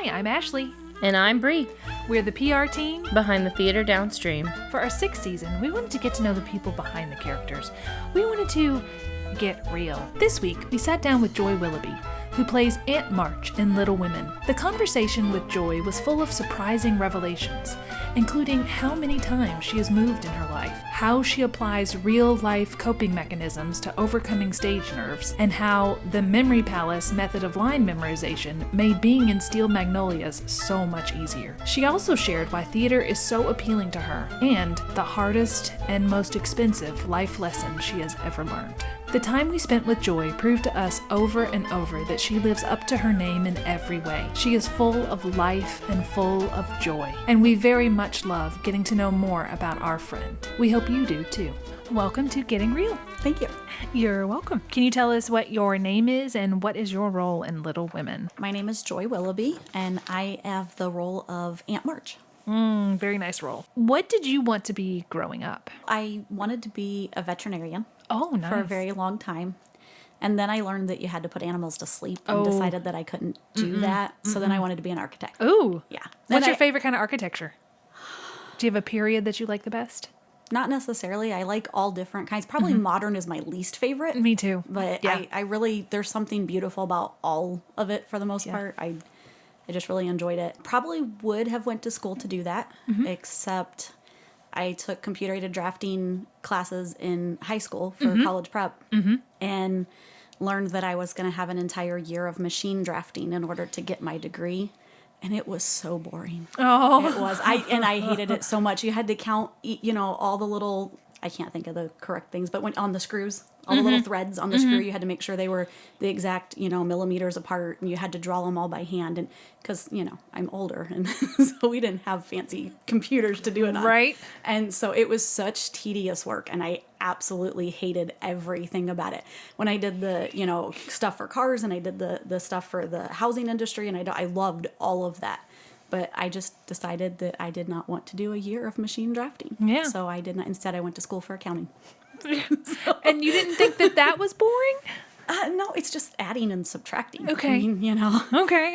Hi, I'm Ashley. And I'm Bree. We're the PR team Behind the Theatre Downstream. For our 6th season, we wanted to get to know the people behind the characters. We wanted to get real. This week, we sat down with Joy Willoughby, who plays Aunt March in Little Women. The conversation with Joy was full of surprising revelations, including how many times she has moved in her life, how she applies real-life coping mechanisms to overcoming stage nerves, and how the Memory Palace method of line memorization made being in Steel Magnolias so much easier. She also shared why theater is so appealing to her, and the hardest and most expensive life lesson she has ever learned. The time we spent with Joy proved to us over and over that she lives up to her name in every way. She is full of life and full of joy, and we very much love getting to know more about our friend. We hope you do too. Welcome to Getting Real. Thank you. You're welcome. Can you tell us what your name is and what is your role in Little Women? My name is Joy Willoughby, and I have the role of Aunt March. Very nice role. What did you want to be growing up? I wanted to be a veterinarian. Oh, nice. For a very long time. And then I learned that you had to put animals to sleep and decided that I couldn't do that. So then I wanted to be an architect. Ooh. Yeah. What's your favorite kind of architecture? Do you have a period that you like the best? Not necessarily. I like all different kinds. Probably modern is my least favorite. Me too. But yeah. I really, there's something beautiful about all of it for the most part. I just really enjoyed it. Probably would have went to school to do that, except I took computer-aided drafting classes in high school for college prep and learned that I was going to have an entire year of machine drafting in order to get my degree. And it was so boring. Oh. It was. I hated it so much. You had to count, all the little, I can't think of the correct things, but when on the screws, all the little threads on the screw, you had to make sure they were the exact, millimeters apart, and you had to draw them all by hand. And because, I'm older, and so we didn't have fancy computers to do it on. Right. And so it was such tedious work, and I absolutely hated everything about it. When I did the, stuff for cars, and I did the stuff for the housing industry, and I loved all of that. But I just decided that I did not want to do a year of machine drafting. Yeah. So I did not. Instead, I went to school for accounting. And you didn't think that was boring? No, it's just adding and subtracting. Okay. I mean, Okay.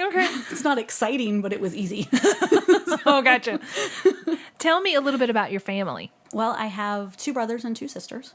It's not exciting, but it was easy. Oh, gotcha. Tell me a little bit about your family. Well, I have 2 brothers and 2 sisters.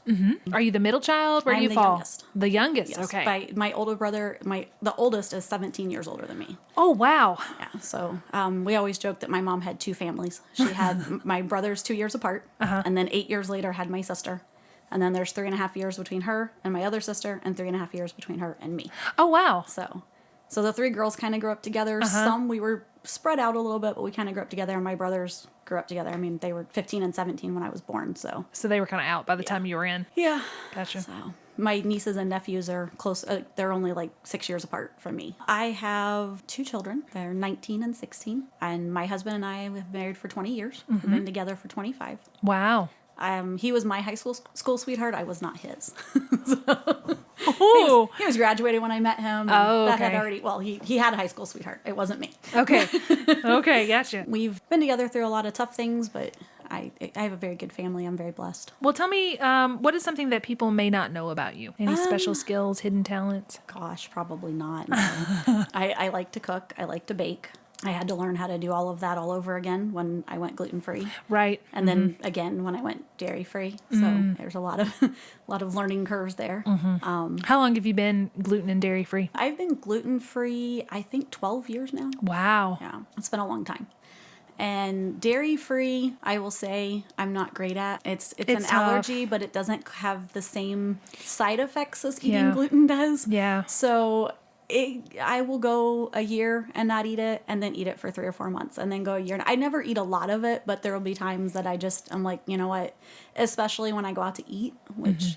Are you the middle child? Where do you the fall? Youngest. The youngest. Yes, Okay. my older brother, the oldest is 17 years older than me. Oh, wow. Yeah. So we always joke that my mom had 2 families. She had my brothers 2 years apart, and then 8 years later had my sister. And then there's 3.5 years between her and my other sister, and 3.5 years between her and me. Oh, wow. So the 3 girls kind of grew up together. Some we were spread out a little bit, but we kind of grew up together. And my brothers grew up together. I mean, they were 15 and 17 when I was born. So they were kind of out by the time you were in. Yeah. Gotcha. So my nieces and nephews are close. They're only like 6 years apart from me. I have 2 children. They're 19 and 16. And my husband and I have been married for 20 years. We've been together for 25. Wow. He was my high school sweetheart. I was not his. Oh. He was graduated when I met him. Oh, That okay. had already, he had a high school sweetheart. It wasn't me. Okay. Okay, gotcha. We've been together through a lot of tough things, but I have a very good family. I'm very blessed. Well, tell me, what is something that people may not know about you? Any special skills, hidden talents? Gosh, probably not. No. I like to cook. I like to bake. I had to learn how to do all of that all over again when I went gluten-free. Right. And then again when I went dairy-free. So there's a lot of learning curves there. How long have you been gluten and dairy free? I've been gluten-free, I think 12 years now. Wow. Yeah, it's been a long time. And dairy-free, I will say I'm not great at. It's an tough. allergy, but it doesn't have the same side effects as eating gluten does. Yeah. So I will go a year and not eat it, and then eat it for 3 or 4 months, and then go a year. I never eat a lot of it, but there will be times that I'm like, you know what? Especially when I go out to eat, which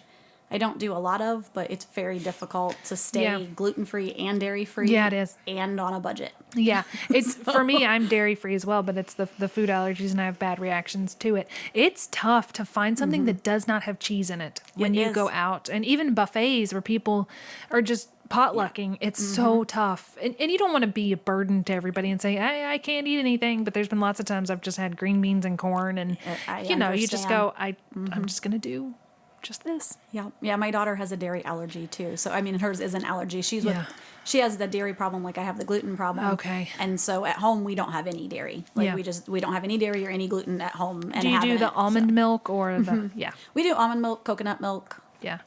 I don't do a lot of, but it's very difficult to stay gluten-free and dairy-free. Yeah, it is. And on a budget. Yeah. It's for me, I'm dairy free as well, but it's the food allergies and I have bad reactions to it. It's tough to find something that does not have cheese in it when you go out. And even buffets where people are just potlucking, it's so tough. And you don't want to be a burden to everybody and say, I can't eat anything. But there's been lots of times I've just had green beans and corn and, you just go, I'm just going to do just this. Yeah. Yeah. My daughter has a dairy allergy too. So, I mean, hers is an allergy. Yeah. She has the dairy problem like I have the gluten problem. Okay. And so at home, we don't have any dairy. Like Yeah. we don't have any dairy or any gluten at home. And Do you do the almond milk or the, yeah. We do almond milk, coconut milk. Yeah.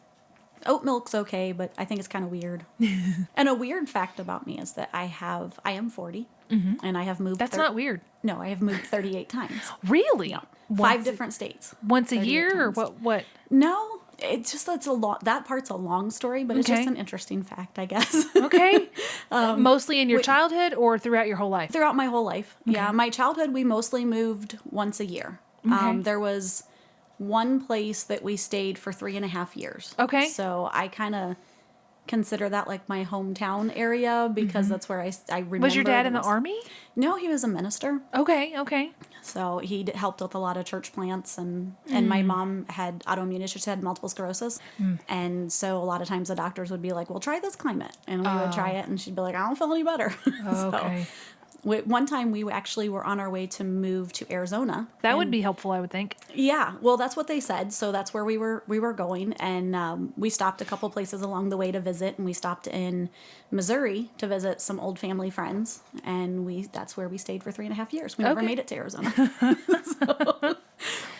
Oat milk's okay, but I think it's kind of weird. And a weird fact about me is that I am 40 and I have moved. That's not weird. No, I have moved 38 times. Really? Five different states. Once a 38 year or times. what? No, it's just that's a lot. That part's a long story, but it's Okay. just an interesting fact, I guess. Okay. Mostly in your childhood or throughout your whole life? Throughout my whole life. Yeah, my childhood, we mostly moved once a year. Okay. There was one place that we stayed for 3.5 years. Okay. So I kind of consider that like my hometown area because that's where I remember. Was your dad in the Army? No, he was a minister. Okay. So he helped with a lot of church plants, and my mom had autoimmune issues, had multiple sclerosis, and so a lot of times the doctors would be like, "Well, try this climate," and we would try it, and she'd be like, "I don't feel any better." Okay. One time we actually were on our way to move to Arizona. That would be helpful, I would think. Yeah, well, that's what they said. So that's where we were going, and we stopped a couple places along the way to visit, and we stopped in Missouri to visit some old family friends, and that's where we stayed for 3.5 years. We never Okay. made it to Arizona. So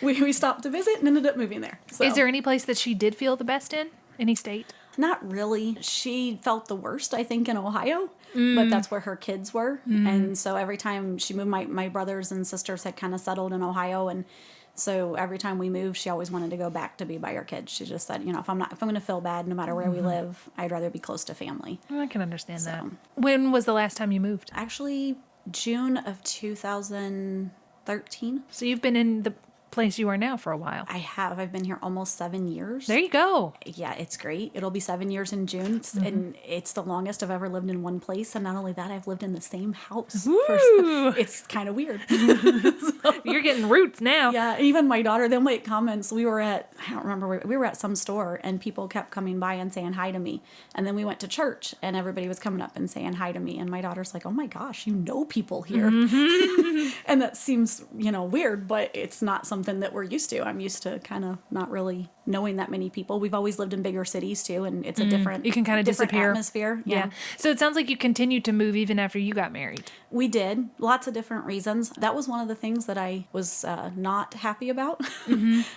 we stopped to visit and ended up moving there. So. Is there any place that she did feel the best in? Any state? Not really. She felt the worst, I think, in Ohio, but that's where her kids were. And so every time she moved, my brothers and sisters had kind of settled in Ohio. And so every time we moved, she always wanted to go back to be by her kids. She just said, if I'm going to feel bad, no matter where we live, I'd rather be close to family. I can understand that. When was the last time you moved? Actually, June of 2013. So you've been in the place you are now for a while. I have. I've been here almost 7 years. There you go. Yeah, it's great. It'll be 7 years in June, and it's the longest I've ever lived in one place. And not only that, I've lived in the same house. It's kind of weird. You're getting roots now. Yeah, even my daughter, they'll make comments. I don't remember where, we were at some store, and people kept coming by and saying hi to me. And then we went to church, and everybody was coming up and saying hi to me. And my daughter's like, "Oh my gosh, you know people here." And that seems, weird, but it's not something that we're used to. I'm used to kind of not really knowing that many people. We've always lived in bigger cities too, and it's a different, you can kind of disappear. Atmosphere. Yeah. So it sounds like you continued to move even after you got married. We did. Lots of different reasons. That was one of the things that I was not happy about.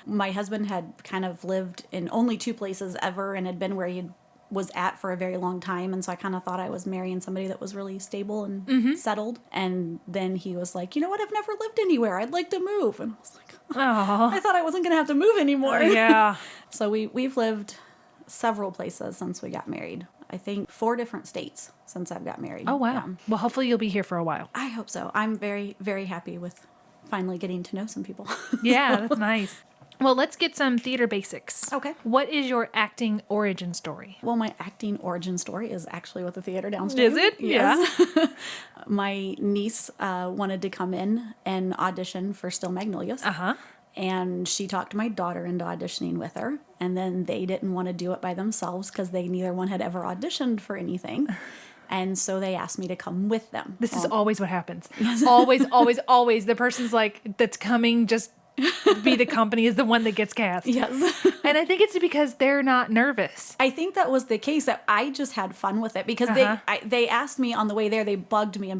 My husband had kind of lived in only 2 places ever and had been where he was at for a very long time, and so I kind of thought I was marrying somebody that was really stable and settled. And then he was like, "You know what? I've never lived anywhere. I'd like to move." And I was like, Oh, I thought I wasn't going to have to move anymore. yeah. So we've lived several places since we got married. I think 4 different states since I've got married. Oh, wow. Yeah. Well, hopefully you'll be here for a while. I hope so. I'm very, very happy with finally getting to know some people. Yeah, that's nice. Well, let's get some theater basics. Okay. What is your acting origin story? Well, my acting origin story is actually with the Theatre Downstream. Is it? Yes. My niece wanted to come in and audition for Still Magnolias. Uh-huh. And she talked my daughter into auditioning with her. And then they didn't want to do it by themselves because neither one had ever auditioned for anything. And so they asked me to come with them. This is always what happens. Always, always, always. The person's like, that's coming, just be the company is the one that gets cast. Yes. And I think it's because they're not nervous. I think that was the case, that I just had fun with it because they asked me on the way there, they bugged me,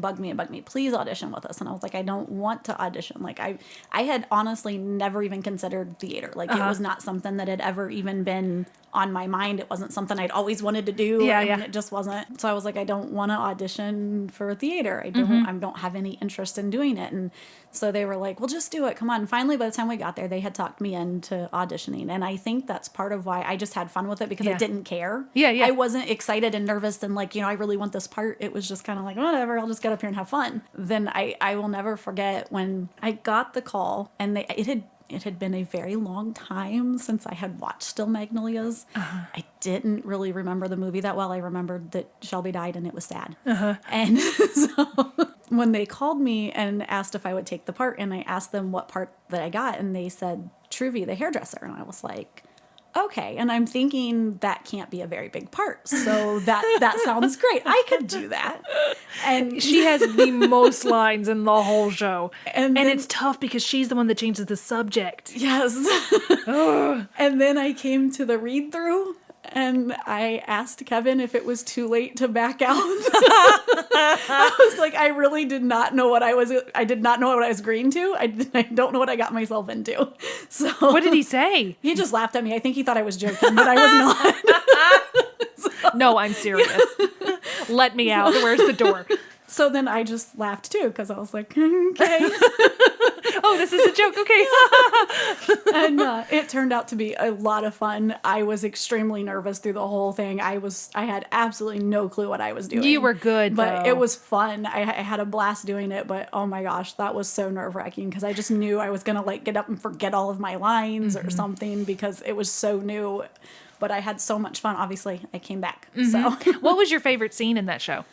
"Please audition with us." And I was like, "I don't want to audition." Like I had honestly never even considered theater. Like it was not something that had ever even been on my mind. It wasn't something I'd always wanted to do. And it just wasn't. So I was like, I don't want to audition for theater. I don't have any interest in doing it. And so they were like, "Well, just do it. Come on." Finally, by the time we got there, they had talked me into auditioning. And I think that's part of why I just had fun with it because I didn't care. Yeah. I wasn't excited and nervous and like, I really want this part. It was just kind of like, whatever, I'll just get up here and have fun. Then I will never forget when I got the call, and it had been a very long time since I had watched Still Magnolias. I didn't really remember the movie that well. I remembered that Shelby died and it was sad. And so when they called me and asked if I would take the part, and I asked them what part that I got, and they said Truvy, the hairdresser. And I was like, okay. And I'm thinking that can't be a very big part. So that sounds great. I could do that. And She has the most lines in the whole show. And then- it's tough because she's the one that changes the subject. yes. And then I came to the read through. And I asked Kevin if it was too late to back out. I was like, I really did not know what I did not know what I was agreeing to. I don't know what I got myself into. So What did he say? he just laughed at me. I think he thought I was joking, but I was not. No, I'm serious. Let me out. Where's the door? So then I just laughed too, because I was like, okay. Oh, this is a joke. Okay. And it turned out to be a lot of fun. I was extremely nervous through the whole thing. I had absolutely no clue what I was doing. You were good, but though. it was fun. I had a blast doing it, but oh my gosh, that was so nerve-wracking, because I just knew I was gonna like get up and forget all of my lines or something, because it was so new. But I had so much fun. Obviously, I came back. So What was your favorite scene in that show?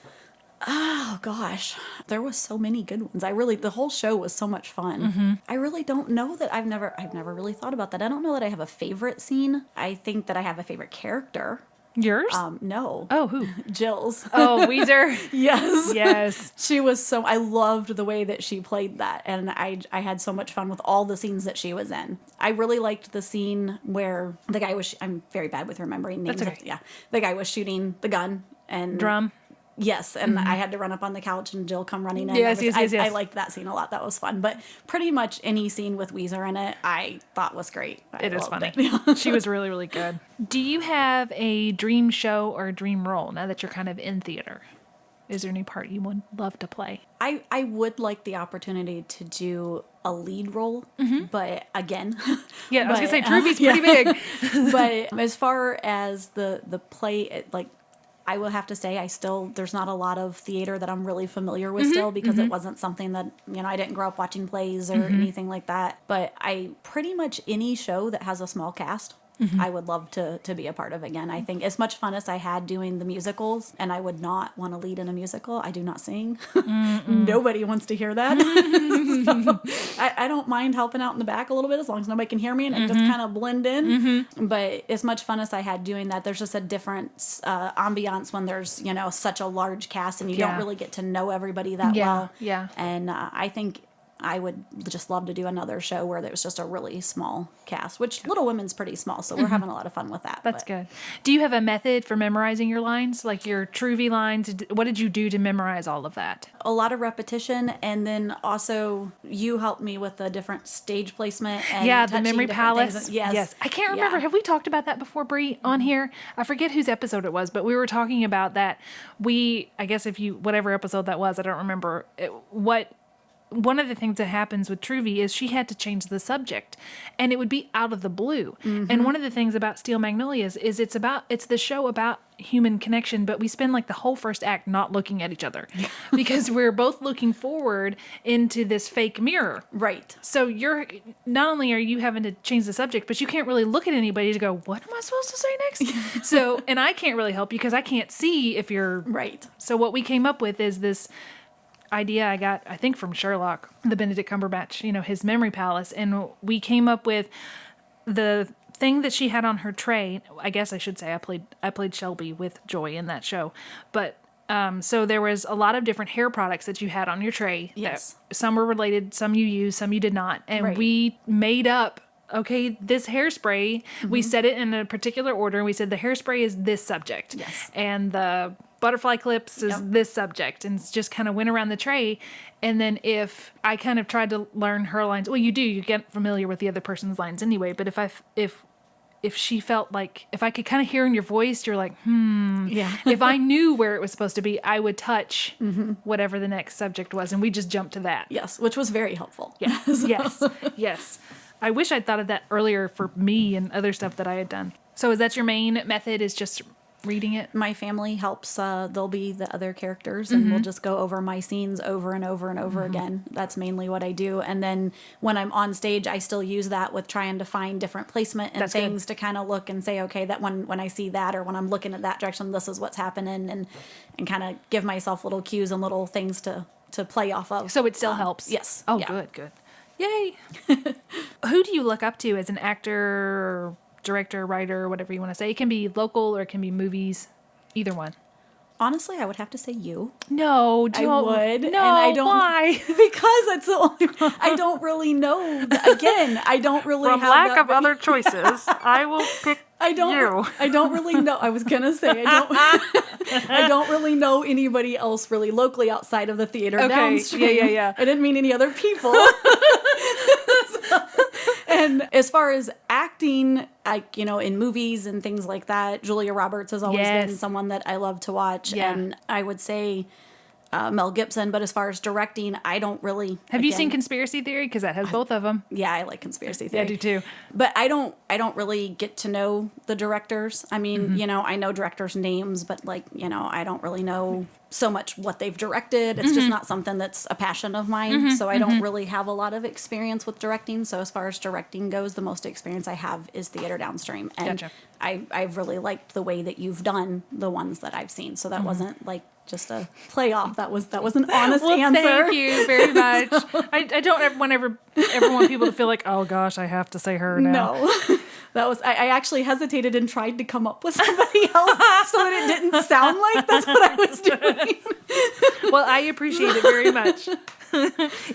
oh gosh, there was so many good ones. The whole show was so much fun. I really don't know that I've never really thought about that. I don't know that I have a favorite scene. I think that I have a favorite character. Yours? No. Oh, who? Jill's. Oh, Weezer. Yes. Yes. She was I loved the way that she played that, and I had so much fun with all the scenes that she was in. I really liked the scene where the guy was, I'm very bad with remembering names. That's okay. Yeah. The guy was shooting the gun and Drum. yes, and I had to run up on the couch and Jill come running in. Yes, yes. I liked that scene a lot. That was fun. But pretty much any scene with Weezer in it, I thought was great. It is loved funny. it. She was really, really good. Do you have a dream show or a dream role now that you're kind of in theater? Is there any part you would love to play? I would like the opportunity to do a lead role, but again, Yeah, I was going to say, Truvy's pretty big. but as far as the play, I will have to say there's not a lot of theater that I'm really familiar with still, because it wasn't something that, I didn't grow up watching plays or anything like that. But pretty much any show that has a small cast, I would love to be a part of again. I think as much fun as I had doing the musicals, and I would not want to lead in a musical. I do not sing. Nobody wants to hear that. So, I don't mind helping out in the back a little bit, as long as nobody can hear me and I just kind of blend in. But as much fun as I had doing that, there's just a different ambiance when there's, such a large cast and you don't really get to know everybody that well. Yeah. And I think I would just love to do another show where there was just a really small cast, which Little Women's pretty small, so we're having a lot of fun with that. That's good. Do you have a method for memorizing your lines, like your Truvy lines? What did you do to memorize all of that? A lot of repetition, and then also you helped me with the different stage placement. And Yeah, the touching Memory different Palace. things. Yes. I can't remember. Yeah. Have we talked about that before, Brie, on here? I forget whose episode it was, but we were talking about that. I guess whatever episode that was, I don't remember one of the things that happens with Truvy is she had to change the subject, and it would be out of the blue. And one of the things about Steel Magnolias is it's the show about human connection, but we spend like the whole first act not looking at each other because we're both looking forward into this fake mirror. Right. So not only are you having to change the subject, but you can't really look at anybody to go, what am I supposed to say next? And I can't really help you because I can't see if you're Right. So what we came up with is this idea I got, I think, from Sherlock, the Benedict Cumberbatch, his memory palace. And we came up with the thing that she had on her tray. I guess I should say I played Shelby with Joy in that show. But so there was a lot of different hair products that you had on your tray. Yes. Some were related, some you used, some you did not. And we made up, okay, this hairspray, we said it in a particular order, and we said the hairspray is this subject. Yes. And the butterfly clips is this subject, and just kind of went around the tray. And then if I kind of tried to learn her lines, well, you get familiar with the other person's lines anyway, but if she felt like, if I could kind of hear in your voice, you're like, Yeah. if I knew where it was supposed to be, I would touch whatever the next subject was, and we just jumped to that. Yes, which was very helpful. Yeah. Yes. I wish I'd thought of that earlier for me and other stuff that I had done. So is that your main method, is just reading it? My family helps. They'll be the other characters, and we'll just go over my scenes over and over and over again. That's mainly what I do. And then when I'm on stage, I still use that with trying to find different placement and things to kind of look and say, okay, that when I see that, or when I'm looking at that direction, this is what's happening, and kind of give myself little cues and little things to play off of. So it still helps? Yes. Oh, yeah. good. Yay. Who do you look up to as an actor, director, writer, whatever you want to say. It can be local or it can be movies. Either one. Honestly, I would have to say you. No, I would. No, and I don't, why? Because it's the only. I don't really know. Again, I don't really From have lack that of other choices, I will pick I don't. you. I don't really know. I was gonna say I don't. I don't really know anybody else really locally outside of the Theatre Downstream. Yeah. I didn't mean any other people. And as far as acting, in movies and things like that, Julia Roberts has always been someone that I love to watch. Yeah. And I would say Mel Gibson. But as far as directing, I don't really. Have you seen Conspiracy Theory? Because that has both of them. Yeah, I like Conspiracy Theory. Yeah, I do too. But I don't really get to know the directors. I mean, I know directors' names, but I don't really know so much what they've directed. It's just not something that's a passion of mine. So I don't really have a lot of experience with directing. So as far as directing goes, the most experience I have is Theatre Downstream. And Gotcha. I've really liked the way that you've done the ones that I've seen. So that wasn't like just a play off. That was an honest answer. Thank you very much. I don't ever want people to feel like, oh gosh, I have to say her now. No. That was I actually hesitated and tried to come up with somebody else so that it didn't sound like that's what I was doing. Well, I appreciate it very much.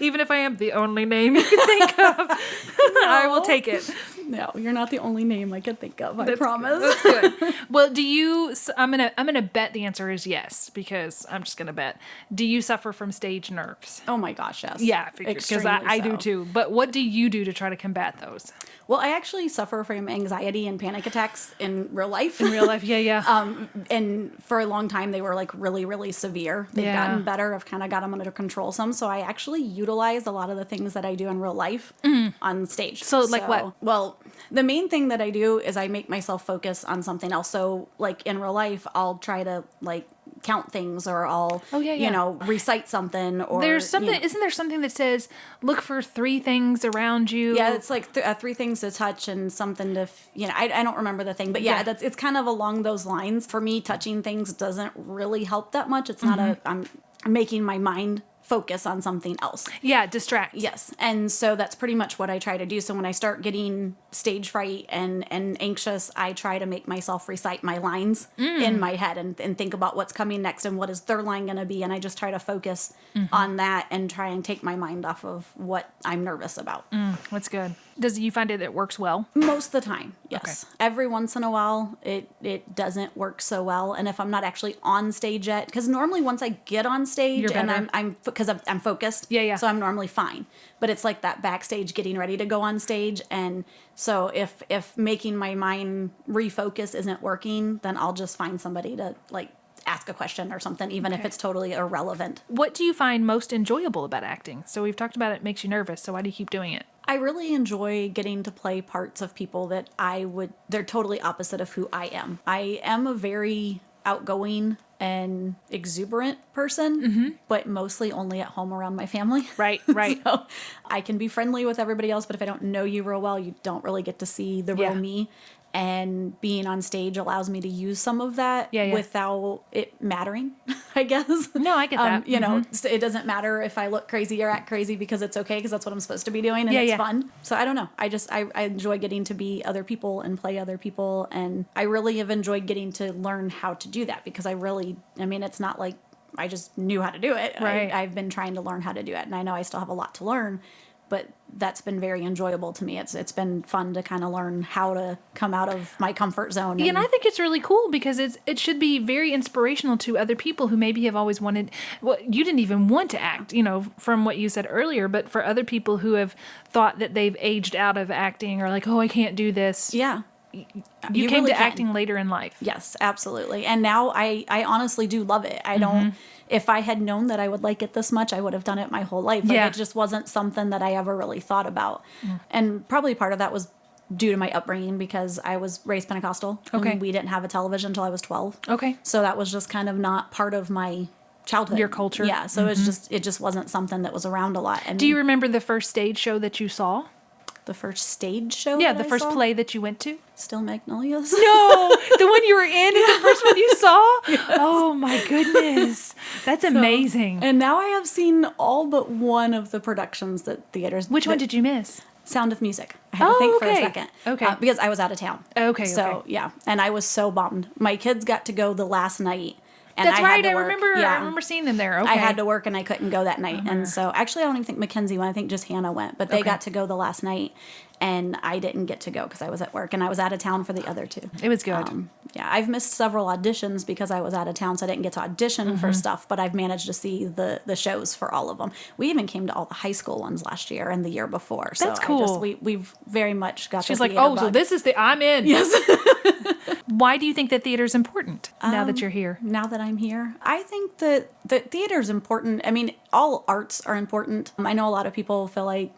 Even if I am the only name you can think of, I will take it. No, you're not the only name I could think of. I promise. That's good. Well, I'm gonna bet the answer is yes, because I'm just gonna bet. Do you suffer from stage nerves? Oh my gosh, yes. Yeah, I figured, because I do too. But what do you do to try to combat those? Well, I actually suffer from anxiety and panic attacks in real life. In real life, yeah. And for a long time, they were like really, really severe. They've gotten better. I've kind of got them under control some. So I actually utilize a lot of the things that I do in real life on stage. So like what? Well, the main thing that I do is I make myself focus on something else. So like in real life, I'll try to like count things, or I'll recite something, or there's something isn't there something that says look for 3 things around you? Yeah, it's like 3 things to touch and something to I don't remember the thing, but it's kind of along those lines. For me, touching things doesn't really help that much. It's not I'm making my mind focus on something else. Yeah, distract. Yes. And so that's pretty much what I try to do. So when I start getting stage fright and anxious, I try to make myself recite my lines in my head and think about what's coming next and what is their line going to be. And I just try to focus on that and try and take my mind off of what I'm nervous about. That's good. Does you find it works well? Most of the time, yes. Okay. Every once in a while, it doesn't work so well. And if I'm not actually on stage yet, because normally once I get on stage and I'm focused, so I'm normally fine. But it's like that backstage getting ready to go on stage, and so if making my mind refocus isn't working, then I'll just find somebody to like ask a question or something, even if it's totally irrelevant. What do you find most enjoyable about acting? So we've talked about it makes you nervous, so why do you keep doing it? I really enjoy getting to play parts of people that they're totally opposite of who I am. I am a very outgoing and exuberant person, but mostly only at home around my family. Right. So I can be friendly with everybody else, but if I don't know you real well, you don't really get to see the real me. And being on stage allows me to use some of that without it mattering, I guess. No, I get that. So it doesn't matter if I look crazy or act crazy, because it's okay, because that's what I'm supposed to be doing, and it's fun. So I don't know. I enjoy getting to be other people and play other people, and I really have enjoyed getting to learn how to do that, because it's not like I just knew how to do it. Right. I've been trying to learn how to do it, and I know I still have a lot to learn. But that's been very enjoyable to me. It's been fun to kind of learn how to come out of my comfort zone. And I think it's really cool, because it should be very inspirational to other people who maybe have always wanted. Well, you didn't even want to act, from what you said earlier. But for other people who have thought that they've aged out of acting, or like, oh, I can't do this. Yeah. You came really to acting later in life. Yes, absolutely. And now I honestly do love it. I don't. If I had known that I would like it this much, I would have done it my whole life. It just wasn't something that I ever really thought about. And probably part of that was due to my upbringing, because I was raised Pentecostal. Okay. And we didn't have a television until I was 12. Okay. So that was just kind of not part of my childhood. Your culture. Yeah. So it just wasn't something that was around a lot. Do you remember the first stage show that you saw? The first stage show? Yeah, the first play that you went to? Still Magnolias? No! The one you were in is the first one you saw? Yes. Oh my goodness. That's amazing. And now I have seen all but one of the productions that theaters... Which one did you miss? Sound of Music. I had to think for a okay. second. Okay. Because I was out of town. Okay, So, okay. yeah. And I was so bummed. My kids got to go the last night. And That's I had right. to I work. remember seeing them there. Okay. I had to work and I couldn't go that night. And so, actually, I don't even think Mackenzie went. I think just Hannah went. But they got to go the last night. And I didn't get to go because I was at work. And I was out of town for the other two. It was good. Yeah, I've missed several auditions because I was out of town, so I didn't get to audition for stuff, but I've managed to see the shows for all of them. We even came to all the high school ones last year and the year before. So That's cool. We've very much got She's the like, theater oh, so bug. this is I'm in. Yes. Why do you think that theater is important now that you're here? Now that I'm here, I think that theater is important. I mean, all arts are important. I know a lot of people feel like,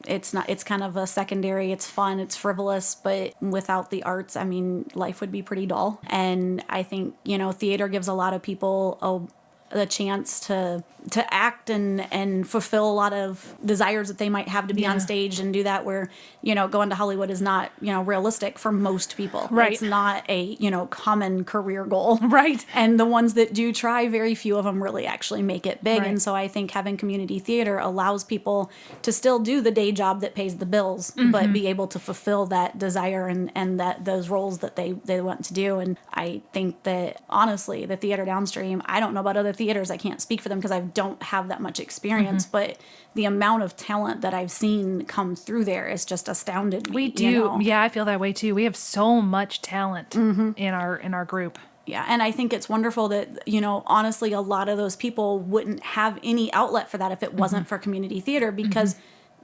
it's kind of a secondary, it's fun, it's frivolous, but without the arts, I mean, life would be pretty dull. And I think, theater gives a lot of people the chance to act and fulfill a lot of desires that they might have to be on stage and do that, where, going to Hollywood is not, realistic for most people. Right. It's not a, common career goal. Right. And the ones that do try, very few of them really actually make it big. Right. And so I think having community theater allows people to still do the day job that pays the bills, but be able to fulfill that desire and that those roles that they want to do. And I think that, honestly, the Theatre Downstream, I don't know about other theaters. I can't speak for them because I don't have that much experience, but the amount of talent that I've seen come through there is just astounded me. We do. Yeah, I feel that way too. We have so much talent in our group. Yeah, and I think it's wonderful that, honestly, a lot of those people wouldn't have any outlet for that if it wasn't for community theater, because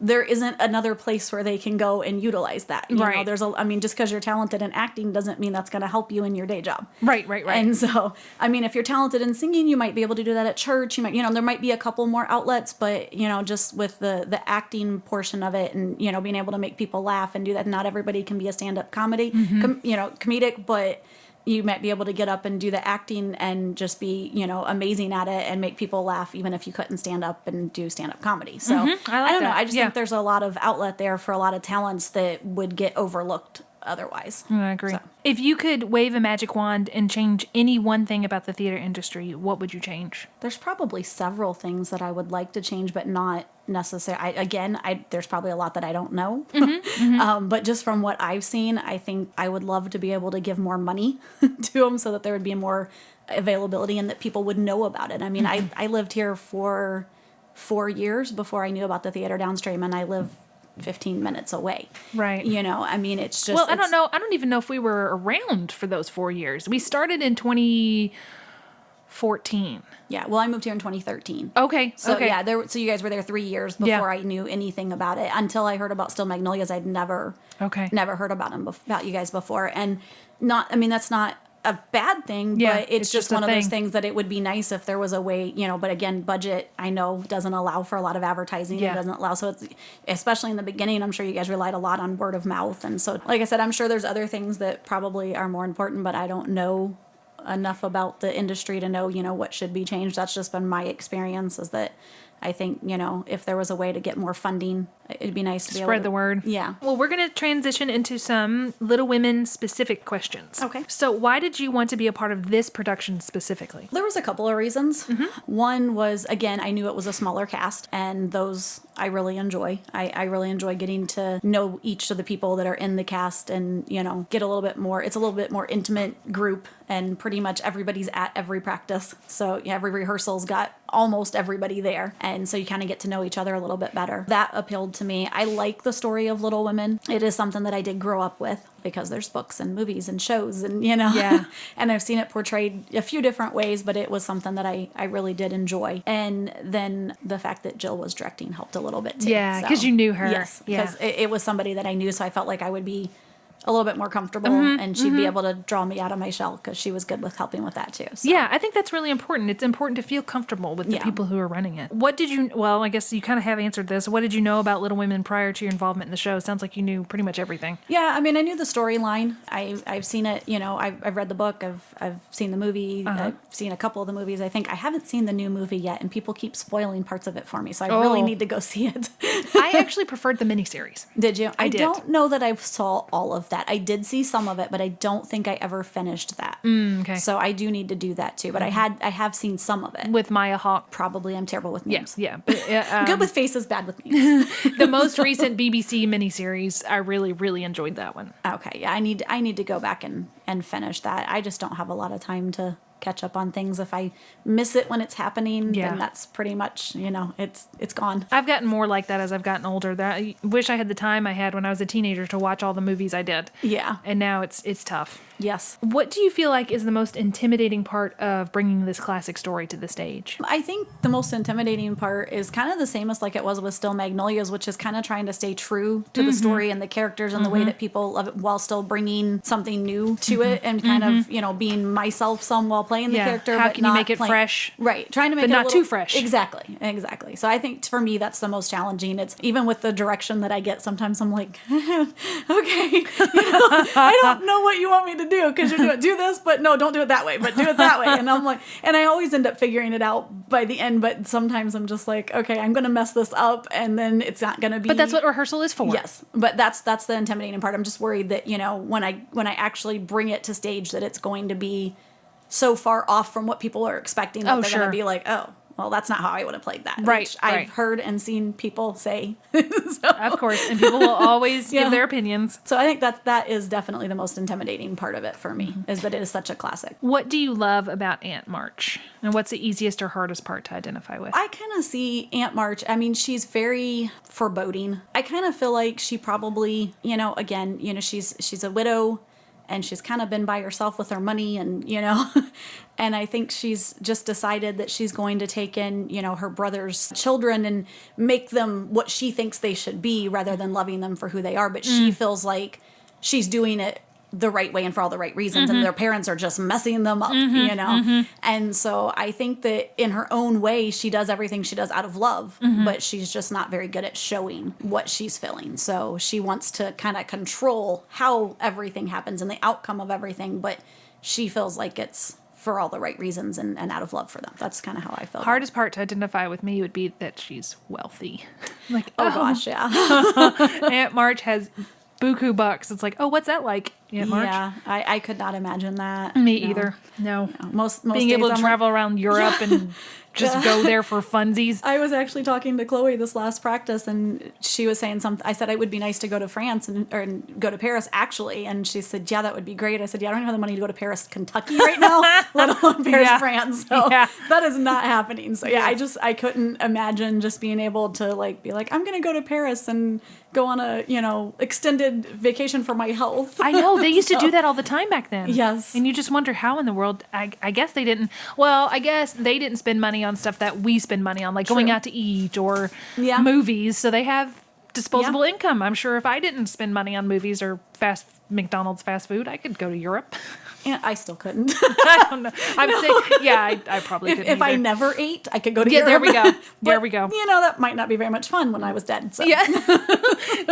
there isn't another place where they can go and utilize that. You Right. know, just because you're talented in acting doesn't mean that's going to help you in your day job. Right. And so, if you're talented in singing, you might be able to do that at church. You might, there might be a couple more outlets, but, just with the acting portion of it and, being able to make people laugh and do that. Not everybody can be a stand-up comedy, comedic, but you might be able to get up and do the acting and just be, amazing at it and make people laugh, even if you couldn't stand up and do stand-up comedy. So I don't know. that. I just Yeah. think there's a lot of outlet there for a lot of talents that would get overlooked otherwise. I agree. So. If you could wave a magic wand and change any one thing about the theater industry, what would you change? There's probably several things that I would like to change, but not necessarily. There's probably a lot that I don't know. But just from what I've seen, I think I would love to be able to give more money to them so that there would be more availability and that people would know about it. I mean, I lived here for 4 years before I knew about the Theatre Downstream, and I live 15 minutes away. Right. It's just... Well, I don't know. I don't even know if we were around for those 4 years. We started in 2014. Yeah, well, I moved here in 2013. Okay. So, okay. yeah, so you guys were there 3 years before I knew anything about it. Until I heard about Still Magnolias, I'd never heard about about you guys before. And that's not a bad thing, but it's just one of those things that it would be nice if there was a way, but again, budget, I know, doesn't allow for a lot of advertising. Yeah. It doesn't allow. So it's, especially in the beginning, I'm sure you guys relied a lot on word of mouth. And so, like I said, I'm sure there's other things that probably are more important, but I don't know enough about the industry to know, what should be changed. That's just been my experience, is that I think, if there was a way to get more funding, it'd be nice to be able to spread the word. Yeah. Well, we're going to transition into some Little Women specific questions. Okay. So why did you want to be a part of this production specifically? There was a couple of reasons. One was, again, I knew it was a smaller cast, and those I really enjoy. I really enjoy getting to know each of the people that are in the cast and, get a little bit more. It's a little bit more intimate group, and pretty much everybody's at every practice. So every rehearsal's got almost everybody there. And so you kind of get to know each other a little bit better. That appealed to me. I like the story of Little Women. It is something that I did grow up with, because there's books and movies and shows and, Yeah. and I've seen it portrayed a few different ways, but it was something that I really did enjoy. And then the fact that Jill was directing helped a little bit too. Yeah, because you knew her. Yes, Yeah. because it was somebody that I knew, so I felt like I would be a little bit more comfortable, and she'd be able to draw me out of my shell, because she was good with helping with that too. So. Yeah, I think that's really important. It's important to feel comfortable with the people who are running it. Well, I guess you kind of have answered this. What did you know about Little Women prior to your involvement in the show? It sounds like you knew pretty much everything. Yeah, I knew the storyline. I've seen it, I've read the book, I've seen the movie, I've seen a couple of the movies. I think I haven't seen the new movie yet, and people keep spoiling parts of it for me, so I really need to go see it. I actually preferred the miniseries. Did you? I did. don't know that I saw all of that. I did see some of it, but I don't think I ever finished that. Okay. So I do need to do that too. But I have seen some of it. With Maya Hawke. Probably I'm terrible with names. Yeah. Good with faces, bad with names. The most recent BBC miniseries, I really, really enjoyed that one. Okay, yeah, I need to go back and finish that. I just don't have a lot of time to catch up on things. If I miss it when it's happening, then that's pretty much, it's gone. I've gotten more like that as I've gotten older. That I wish I had the time I had when I was a teenager to watch all the movies I did. Yeah. And now it's tough. Yes. What do you feel like is the most intimidating part of bringing this classic story to the stage? I think the most intimidating part is kind of the same as like it was with Still Magnolias, which is kind of trying to stay true to the story and the characters and the way that people love it while still bringing something new to it and kind of, being myself some while playing the character. How but can you not make it fresh? Right. Trying to make but it not a little, too fresh. Exactly. So I think for me, that's the most challenging. It's even with the direction that I get, sometimes I'm like, okay, I don't know what you want me to do because you're doing do this, but no, don't do it that way, but do it that way. And I'm like, and I always end up figuring it out by the end, but sometimes I'm just like, okay, I'm going to mess this up and then it's not going to be. But that's what rehearsal is for. Yes. But that's the intimidating part. I'm just worried that, when I actually bring it to stage that it's going to be so far off from what people are expecting that they're going to be like, oh, well, that's not how I would have played that. Right. Which I've heard and seen people say. Of course. And people will always give their opinions. So I think that is definitely the most intimidating part of it for me, is that it is such a classic. What do you love about Aunt March? And what's the easiest or hardest part to identify with? I kind of see Aunt March. I mean, she's very foreboding. I kind of feel like she probably, she's a widow. And she's kind of been by herself with her money and, and I think she's just decided that she's going to take in, her brother's children and make them what she thinks they should be rather than loving them for who they are. But she feels like she's doing it the right way and for all the right reasons, and their parents are just messing them up, And so I think that in her own way, she does everything she does out of love, but she's just not very good at showing what she's feeling. So she wants to kind of control how everything happens and the outcome of everything, but she feels like it's for all the right reasons and out of love for them. That's kind of how I feel. Hardest part to identify with me would be that she's wealthy. Like, gosh, yeah. Aunt March has buku bucks. It's like, oh, what's that like, Aunt March? Yeah, I could not imagine that. Me either. No. Most being able to travel around Europe and just go there for funsies. I was actually talking to Chloe this last practice, and she was saying something. I said it would be nice to go to France or go to Paris, actually. And she said, yeah, that would be great. I said, yeah, I don't have the money to go to Paris, Kentucky right now, let alone Paris, France. So that is not happening. So I couldn't imagine just being able to be like, I'm going to go to Paris and go on a, extended vacation for my health. I know. They used to do that all the time back then. Yes. And you just wonder how in the world, I guess they didn't, well, I guess they didn't spend money on stuff that we spend money on, like going out to eat or movies. So they have disposable income. I'm sure if I didn't spend money on movies or McDonald's fast food, I could go to Europe. Yeah, I still couldn't. I don't know. I probably couldn't. If I never ate, I could go to Europe. There we go. There we go. That might not be very much fun when I was dead. So. Yeah.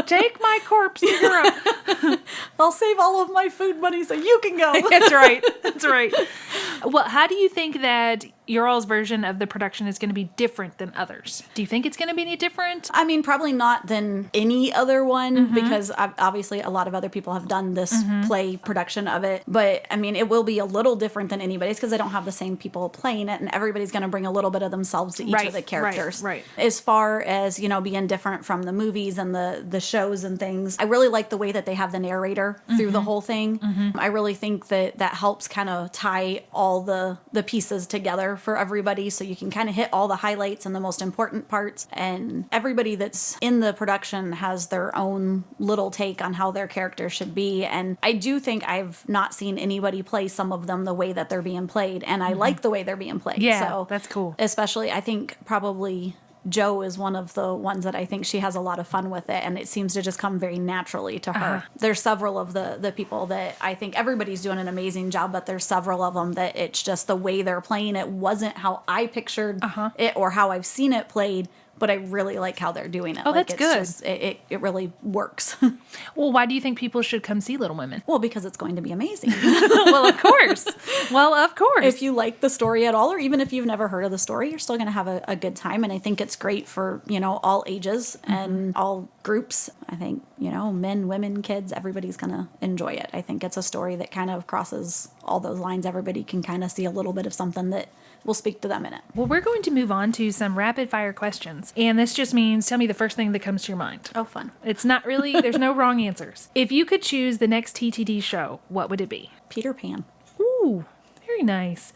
Take my corpse to Europe. I'll save all of my food money so you can go. That's right. That's right. Well, how do you think that your all's version of the production is going to be different than others? Do you think it's going to be any different? I mean, probably not than any other one, because obviously a lot of other people have done this play production of it. But I mean, it will be a little different than anybody's because they don't have the same people playing it, and everybody's going to bring a little bit of themselves to each of the characters. Right. As far as, being different from the movies and the shows and things, I really like the way that they have the narrator through the whole thing. I really think that helps kind of tie all the pieces together for everybody, so you can kind of hit all the highlights and the most important parts, and everybody that's in the production has their own little take on how their character should be. And I do think I've not seen anybody play some of them the way that they're being played, and I like the way they're being played. Yeah, so that's cool. Especially, I think probably Jo is one of the ones that I think she has a lot of fun with it, and it seems to just come very naturally to her. There's several of the people that I think everybody's doing an amazing job, but there's several of them that it's just the way they're playing it wasn't how I pictured it or how I've seen it played, but I really like how they're doing it. Oh, that's good. Just, it really works. Well, why do you think people should come see Little Women? Well, because it's going to be amazing. Well, of course. If you like the story at all, or even if you've never heard of the story, you're still going to have a good time. And I think it's great for, all ages and all groups. I think, men, women, kids, everybody's going to enjoy it. I think it's a story that kind of crosses all those lines. Everybody can kind of see a little bit of something that will speak to them in it. Well, we're going to move on to some rapid fire questions. And this just means tell me the first thing that comes to your mind. Oh, fun. It's not really, there's no wrong answers. If you could choose the next TTD show, what would it be? Peter Pan. Ooh, very nice.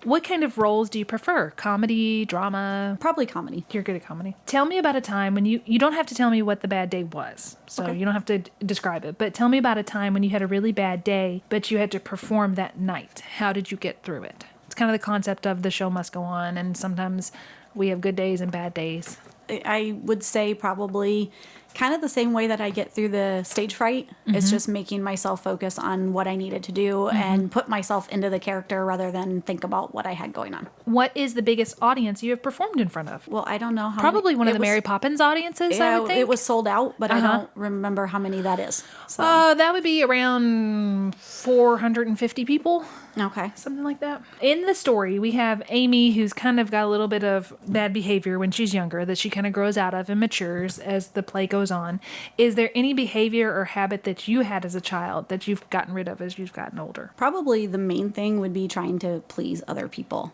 What kind of roles do you prefer? Comedy, drama? Probably comedy. You're good at comedy. Tell me about a time when you don't have to tell me what the bad day was. So Okay. you don't have to describe it. But tell me about a time when you had a really bad day, but you had to perform that night. How did you get through it? It's kind of the concept of the show must go on. And sometimes we have good days and bad days. I would say probably kind of the same way that I get through the stage fright. It's just making myself focus on what I needed to do and put myself into the character rather than think about what I had going on. What is the biggest audience you have performed in front of? Well, I don't know how Probably many, one of it the was- Mary Poppins audiences, I Yeah, would think. it was sold out, but I don't remember how many that is. So That would be around 450 people. okay. Something like that. In the story, we have Amy, who's kind of got a little bit of bad behavior when she's younger that she kind of grows out of and matures as the play goes on. Is there any behavior or habit that you had as a child that you've gotten rid of as you've gotten older? Probably the main thing would be trying to please other people.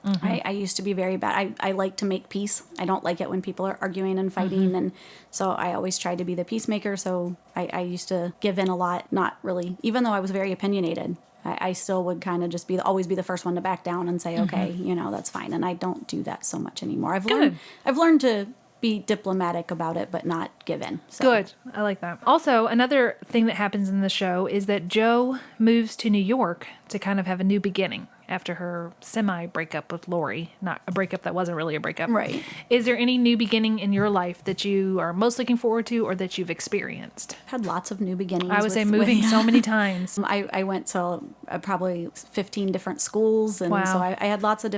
I used to be very bad. I like to make peace. I don't like it when people are arguing and fighting. And so I always tried to be the peacemaker. So I used to give in a lot, not really, even though I was very opinionated. I still would kind of just always be the first one to back down and say, okay, that's fine. And I don't do that so much anymore. I've learned to be diplomatic about it, but not give in. So. Good. I like that. Also, another thing that happens in the show is that Jo moves to New York to kind of have a new beginning after her semi-breakup with Lori. Not a breakup that wasn't really a breakup. Right. Is there any new beginning in your life that you are most looking forward to or that you've experienced? Had lots of new beginnings. I would say moving so many times. I went to probably 15 different schools, and Wow. so I had lots of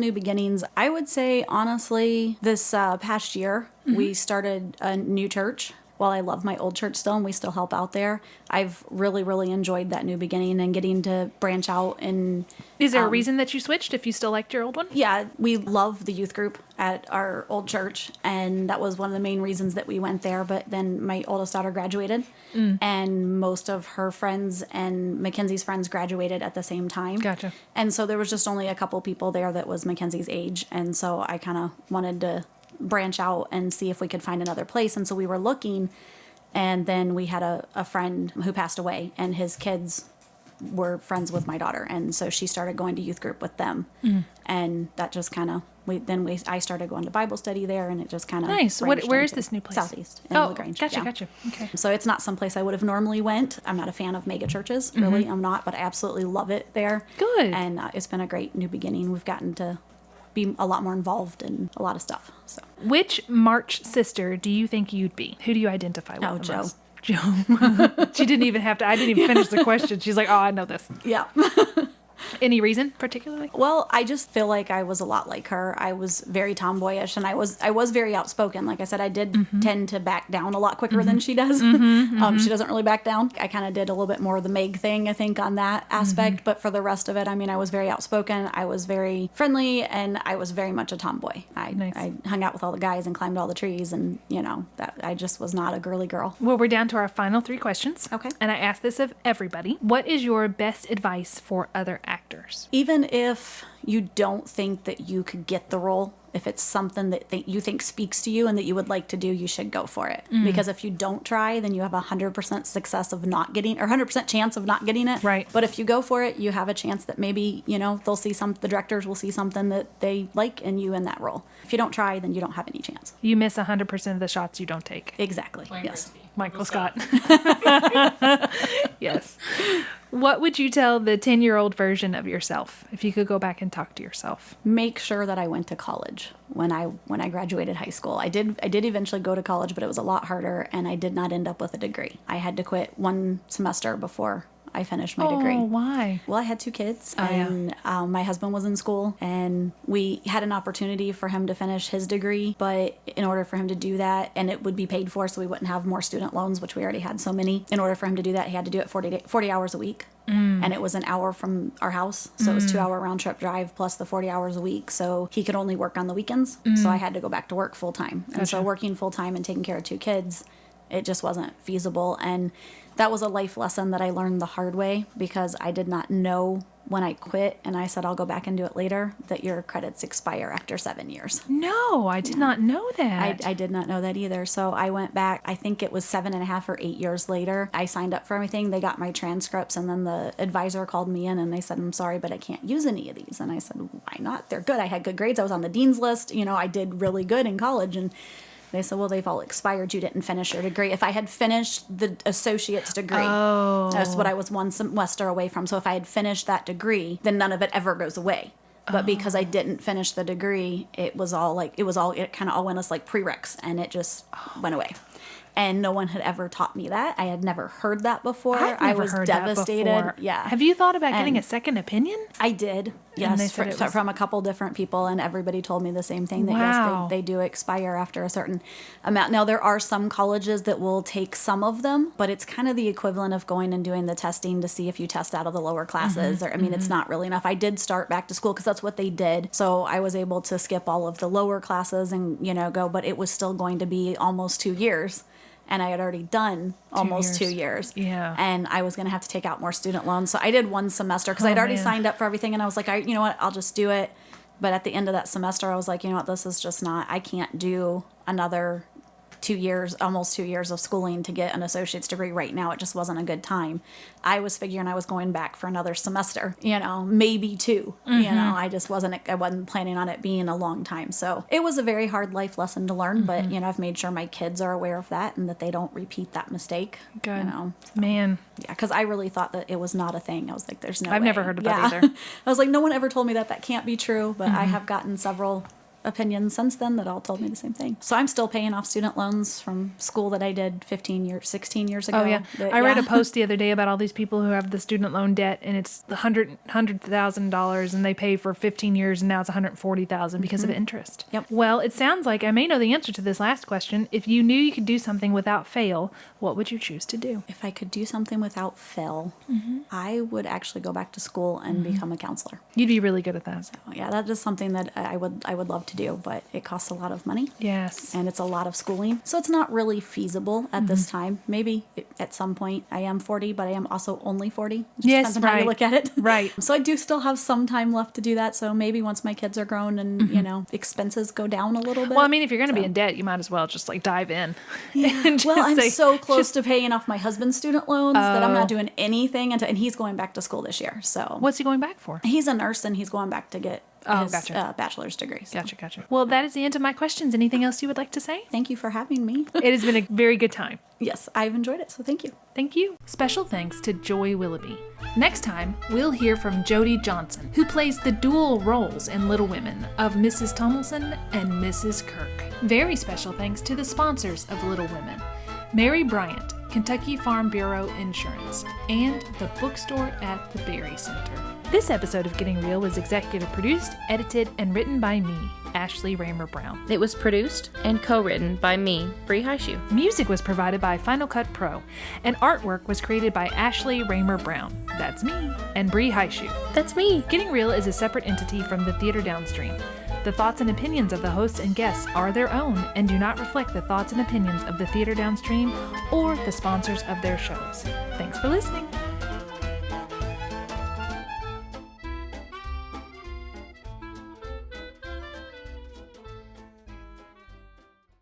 new beginnings. I would say, honestly, this past year, we started a new church. While I love my old church still, and we still help out there, I've really, really enjoyed that new beginning and getting to branch out. And Is there a reason that you switched if you still liked your old one? yeah, we love the youth group at our old church, and that was one of the main reasons that we went there. But then my oldest daughter graduated, and most of her friends and Mackenzie's friends graduated at the same time. Gotcha. And so there was just only a couple people there that was Mackenzie's age, and so I kind of wanted to branch out and see if we could find another place. And so we were looking, and then we had a friend who passed away, and his kids were friends with my daughter, and so she started going to youth group with them. And that just kind of I started going to Bible study there, and it just kind of Nice. Where is this new place? Southeast in Oh, LaGrange. gotcha. Okay. So it's not someplace I would have normally went. I'm not a fan of mega churches, really. I'm not, but I absolutely love it there. Good. And it's been a great new beginning. We've gotten to be a lot more involved in a lot of stuff. So Which March sister do you think you'd be? Who do you identify with? Oh, the Jo. most? Jo. She didn't even have to. I didn't even finish the question. She's like, oh, I know this. yeah. Any reason particularly? Well, I just feel like I was a lot like her. I was very tomboyish, and I was very outspoken. Like I said, I did tend to back down a lot quicker than she does. She doesn't really back down. I kind of did a little bit more of the Meg thing, I think, on that aspect. But for the rest of it, I mean, I was very outspoken. I was very friendly, and I was very much a tomboy. Nice. I hung out with all the guys and climbed all the trees, and that I just was not a girly girl. Well, we're down to our final 3 questions. Okay. And I ask this of everybody. What is your best advice for other actors? Even if you don't think that you could get the role, if it's something that you think speaks to you and that you would like to do, you should go for it. Because if you don't try, then you have 100% success of not getting, or 100% chance of not getting it. Right. But if you go for it, you have a chance that maybe, they'll see the directors will see something that they like in you in that role. If you don't try, then you don't have any chance. You miss 100% of the shots you don't take. Exactly. Yes. Michael Scott. Yes. What would you tell the 10-year-old version of yourself if you could go back and talk to yourself? Make sure that I went to college when I graduated high school. I did eventually go to college, but it was a lot harder, and I did not end up with a degree. I had to quit one semester before I finished my degree. Oh, why? Well, I had 2 kids, Oh, yeah. and my husband was in school, and we had an opportunity for him to finish his degree, but in order for him to do that, and it would be paid for, so we wouldn't have more student loans, which we already had so many. In order for him to do that, he had to do it 40 hours a week. And it was an hour from our house, so it was 2-hour round trip drive plus the 40 hours a week. So he could only work on the weekends, so I had to go back to work full time. And so Gotcha. working full time and taking care of 2 kids It just wasn't feasible. And that was a life lesson that I learned the hard way, because I did not know when I quit and I said I'll go back and do it later, that your credits expire after 7 years. No, I did not know that. I did not know that either. So I went back, I think it was 7.5 or 8 years later. I signed up for everything. They got my transcripts, and then the advisor called me in and they said, I'm sorry, but I can't use any of these. And I said, why not? They're good. I had good grades. I was on the dean's list. You know, I did really good in college. And they said, well, they've all expired. You didn't finish your degree. If I had finished the associate's degree, that's what I was one semester away from. So if I had finished that degree, then none of it ever goes away. But because I didn't finish the degree, it kind of all went as like prereqs, and it just went away. And no one had ever taught me that. I had never heard that before. I was devastated. That before. Yeah. Have you thought about getting a second opinion? I did. Yes, from a couple different people, and everybody told me the same thing, that yes, they do expire after a certain amount. Now, there are some colleges that will take some of them, but it's kind of the equivalent of going and doing the testing to see if you test out of the lower classes. It's not really enough. I did start back to school because that's what they did. So I was able to skip all of the lower classes and, go, but it was still going to be almost 2 years. And I had already done almost 2 years. Yeah. And I was going to have to take out more student loans. So I did one semester because I'd already signed up for everything. And I was like, you know what, I'll just do it. But at the end of that semester, I was like, you know what, this is just not, I can't do another 2 years, almost 2 years of schooling to get an associate's degree right now. It just wasn't a good time. I was figuring I was going back for another semester, maybe 2. I wasn't planning on it being a long time. So it was a very hard life lesson to learn, but I've made sure my kids are aware of that and that they don't repeat that mistake. Good. Man. Yeah, because I really thought that it was not a thing. I was like, there's no way. I've never heard of that either. I was like, no one ever told me that can't be true, but I have gotten several opinions since then that all told me the same thing. So I'm still paying off student loans from school that I did 16 years ago. Oh, yeah. I read a post the other day about all these people who have the student loan debt, and it's $100,000, and they pay for 15 years, and now it's $140,000 because of interest. Yep. Well, it sounds like I may know the answer to this last question. If you knew you could do something without fail, what would you choose to do? If I could do something without fail, I would actually go back to school and become a counselor. You'd be really good at that. So, yeah, that is something that I would love to do, but it costs a lot of money. Yes. And it's a lot of schooling. So it's not really feasible at this time. Maybe at some point. I am 40, but I am also only 40. Yes, depends on how you look at it. Right. So I do still have some time left to do that. So maybe once my kids are grown and, expenses go down a little bit. Well, I mean, if you're going to be in debt, you might as well just dive in. Yeah. Well, I'm so close to paying off my husband's student loans that I'm not doing anything and he's going back to school this year. So what's he going back for? He's a nurse and he's going back to get his bachelor's degree. So. Gotcha. Well, that is the end of my questions. Anything else you would like to say? Thank you for having me. It has been a very good time. Yes, I've enjoyed it, so thank you. Thank you. Special thanks to Joy Willoughby. Next time, we'll hear from Jody Johnson, who plays the dual roles in Little Women of Mrs. Tomlinson and Mrs. Kirk. Very special thanks to the sponsors of Little Women, Mary Bryant, Kentucky Farm Bureau Insurance, and the bookstore at the Berry Center. This episode of Getting Real was executive produced, edited, and written by me, Ashley Raymer-Brown. It was produced and co-written by me, Bree Highshoe. Music was provided by Final Cut Pro, and artwork was created by Ashley Raymer-Brown. That's me. And Bree Highshoe. That's me. Getting Real is a separate entity from the Theatre Downstream. The thoughts and opinions of the hosts and guests are their own and do not reflect the thoughts and opinions of the Theatre Downstream or the sponsors of their shows. Thanks for listening.